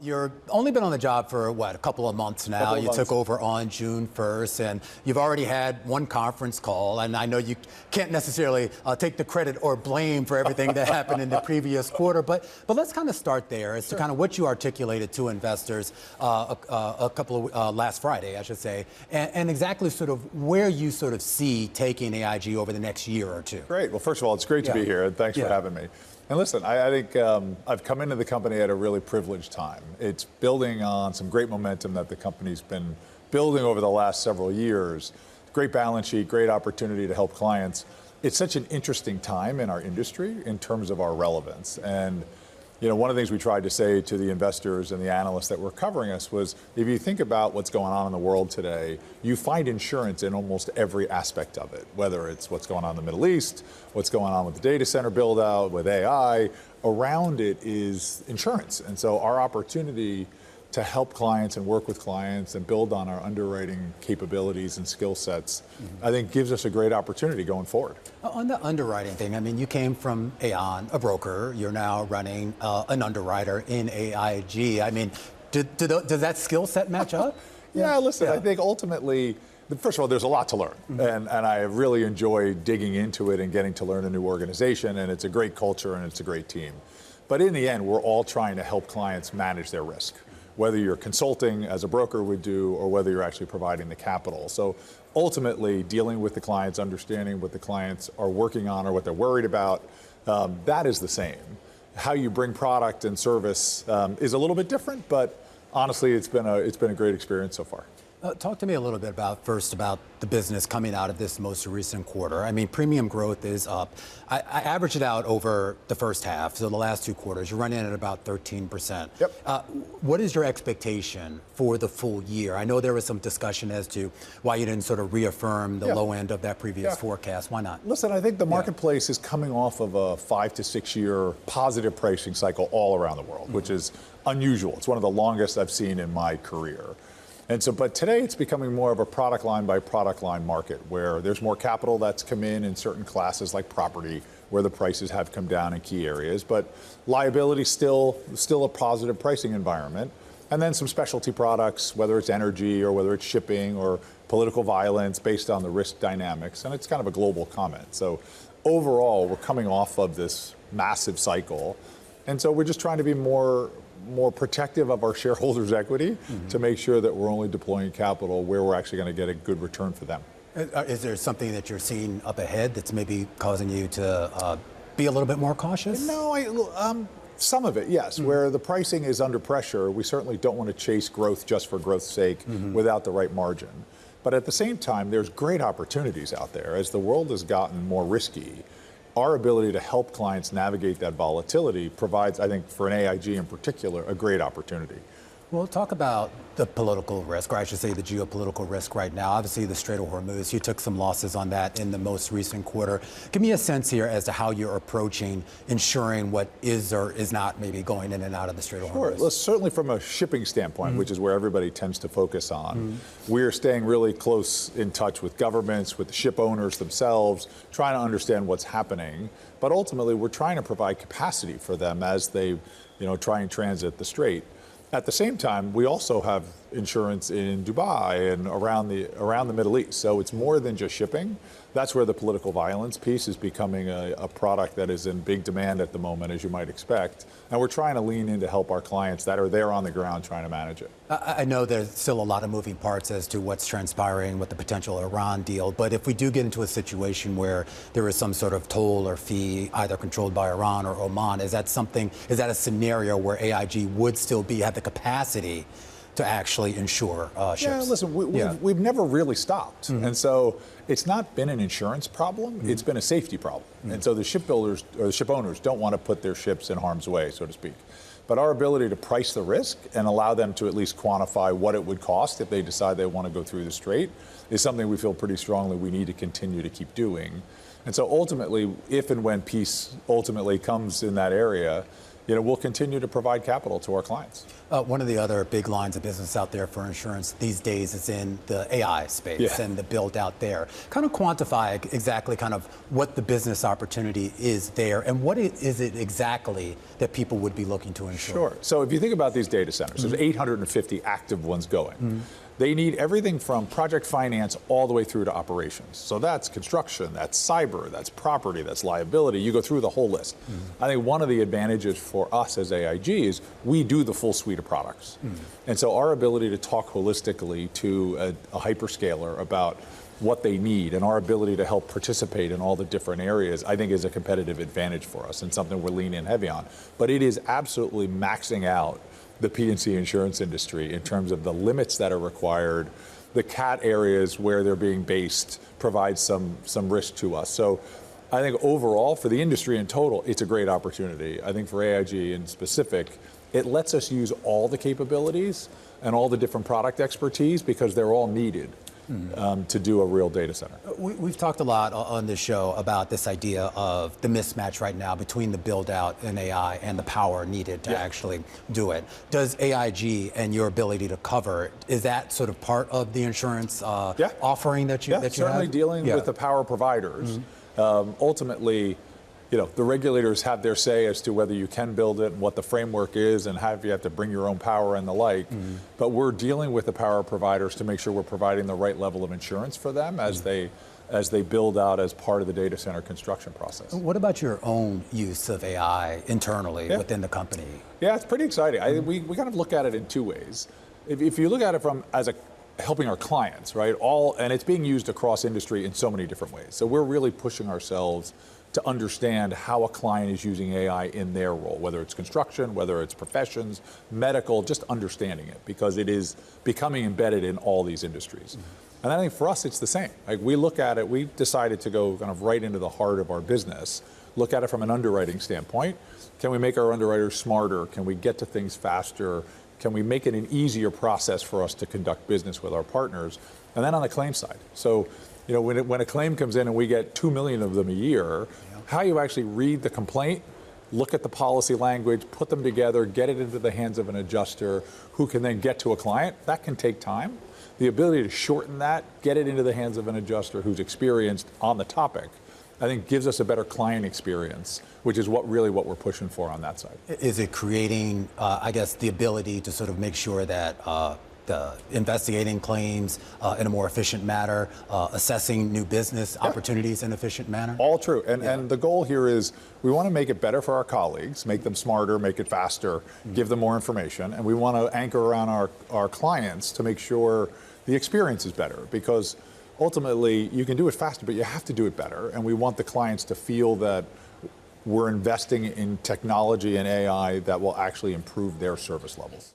You're only been on the job for, what, a couple of months now. You took over on June 1st, and you've already had one conference call, and I know you can't necessarily take the credit or blame for everything that happened in the previous quarter, but let's kind of start there as to kind of what you articulated to investors a couple of, last Friday, I should say, and exactly sort of where you sort of see taking AIG over the next year or two. Great. Well, first of all, it's great to be here, and thanks for having me. And listen, I think I've come into the company at a really privileged time. It's building on some great momentum that the company's been building over the last several years. Great balance sheet, great opportunity to help clients. It's such an interesting time in our industry in terms of our relevance. And you know, one of the things we tried to say to the investors and the analysts that were covering us was, if you think about what's going on in the world today, you find insurance in almost every aspect of it, whether it's what's going on in the Middle East, what's going on with the data center build out, with AI, around it is insurance. And so our opportunity to help clients and work with clients and build on our underwriting capabilities and skill sets, I think gives us a great opportunity going forward. On the underwriting thing, I mean, you came from Aon, a broker. You're now running an underwriter in AIG. I mean, does that skill set match up? Yeah, listen, I think ultimately, first of all, there's a lot to learn. And I really enjoy digging into it and getting to learn a new organization. And it's a great culture and it's a great team. But in the end, we're all trying to help clients manage their risk, whether you're consulting as a broker would do or whether you're actually providing the capital. So ultimately, dealing with the clients, understanding what the clients are working on or what they're worried about, that is the same. How you bring product and service is a little bit different, but honestly, it's been a great experience so far. Talk to me a little bit about the business coming out of this most recent quarter. I mean, premium growth is up. I averaged it out over the first half, so the last two quarters. You're running at about 13%. Yep. What is your expectation for the full year? I know there was some discussion as to why you didn't sort of reaffirm the low end of that previous forecast. Why not? Listen, I think the marketplace is coming off of a 5 to 6 year positive pricing cycle all around the world, which is unusual. It's one of the longest I've seen in my career. And so, but today it's becoming more of a product line by product line market where there's more capital that's come in certain classes like property, where the prices have come down in key areas, but liability still a positive pricing environment. And then some specialty products, whether it's energy or whether it's shipping or political violence based on the risk dynamics. And it's kind of a global comment. So overall, we're coming off of this massive cycle. And so we're just trying to be more protective of our shareholders' equity to make sure that we're only deploying capital where we're actually going to get a good return for them. Is there something that you're seeing up ahead that's maybe causing you to be a little bit more cautious? No, some of it, yes. Where the pricing is under pressure, we certainly don't want to chase growth just for growth's sake without the right margin. But at the same time, there's great opportunities out there. As the world has gotten more risky, our ability to help clients navigate that volatility provides, I think, for an AIG in particular, a great opportunity. Well, talk about the political risk, or I should say the geopolitical risk right now. Obviously, the Strait of Hormuz, you took some losses on that in the most recent quarter. Give me a sense here as to how you're approaching ensuring what is or is not maybe going in and out of the Strait of Hormuz. Sure. Well, certainly from a shipping standpoint, which is where everybody tends to focus on, we're staying really close in touch with governments, with the ship owners themselves, trying to understand what's happening. But ultimately, we're trying to provide capacity for them as they, try and transit the Strait. At the same time, we also have insurance in Dubai and around the Middle East. So it's more than just shipping. That's where the political violence piece is becoming a product that is in big demand at the moment, as you might expect. And we're trying to lean in to help our clients that are there on the ground trying to manage it. I know there's still a lot of moving parts as to what's transpiring with the potential Iran deal. But if we do get into a situation where there is some sort of toll or fee, either controlled by Iran or Oman, is that a scenario where AIG would still have the capacity to actually insure ships? Yeah, listen, we've never really stopped. And so it's not been an insurance problem, it's been a safety problem. And so the shipbuilders or the ship owners don't want to put their ships in harm's way, so to speak. But our ability to price the risk and allow them to at least quantify what it would cost if they decide they want to go through the Strait is something we feel pretty strongly we need to continue to keep doing. And so ultimately, if and when peace ultimately comes in that area, we'll continue to provide capital to our clients. One of the other big lines of business out there for insurance these days is in the AI space and the build out there. Kind of quantify exactly kind of what the business opportunity is there and what is it exactly that people would be looking to insure? Sure. So if you think about these data centers, there's 850 active ones going. They need everything from project finance all the way through to operations. So that's construction, that's cyber, that's property, that's liability. You go through the whole list. I think one of the advantages for us as AIG is we do the full suite of products. And so our ability to talk holistically to a hyperscaler about what they need and our ability to help participate in all the different areas, I think is a competitive advantage for us and something we're leaning heavy on. But it is absolutely maxing out the P&C insurance industry in terms of the limits that are required. The cat areas where they're being based provide some risk to us. So I think overall for the industry in total, it's a great opportunity. I think for AIG in specific, it lets us use all the capabilities and all the different product expertise because they're all needed to do a real data center. We've talked a lot on this show about this idea of the mismatch right now between the build out in AI and the power needed to actually do it. Does AIG and your ability to cover, is that sort of part of the insurance offering that you have? Certainly dealing with the power providers. Ultimately, the regulators have their say as to whether you can build it and what the framework is and how you have to bring your own power and the like. But we're dealing with the power providers to make sure we're providing the right level of insurance for them as they build out as part of the data center construction process. What about your own use of AI internally within the company? Yeah, it's pretty exciting. We kind of look at it in two ways. If you look at it from as a helping our clients, right? And it's being used across industry in so many different ways. So we're really pushing ourselves to understand how a client is using AI in their role, whether it's construction, whether it's professions, medical, just understanding it because it is becoming embedded in all these industries. And I think for us, it's the same. Like we look at it, we decided to go kind of right into the heart of our business, look at it from an underwriting standpoint. Can we make our underwriters smarter? Can we get to things faster? Can we make it an easier process for us to conduct business with our partners? And then on the claim side. So, when a claim comes in and we get 2 million of them a year, how you actually read the complaint, look at the policy language, put them together, get it into the hands of an adjuster who can then get to a client, that can take time. The ability to shorten that, get it into the hands of an adjuster who's experienced on the topic, I think gives us a better client experience, which is what we're pushing for on that side. Is it creating, the ability to sort of make sure that investigating claims in a more efficient manner, assessing new business opportunities in an efficient manner? All true. And the goal here is we want to make it better for our colleagues, make them smarter, make it faster, give them more information. And we want to anchor around our clients to make sure the experience is better because ultimately you can do it faster, but you have to do it better. And we want the clients to feel that we're investing in technology and AI that will actually improve their service levels.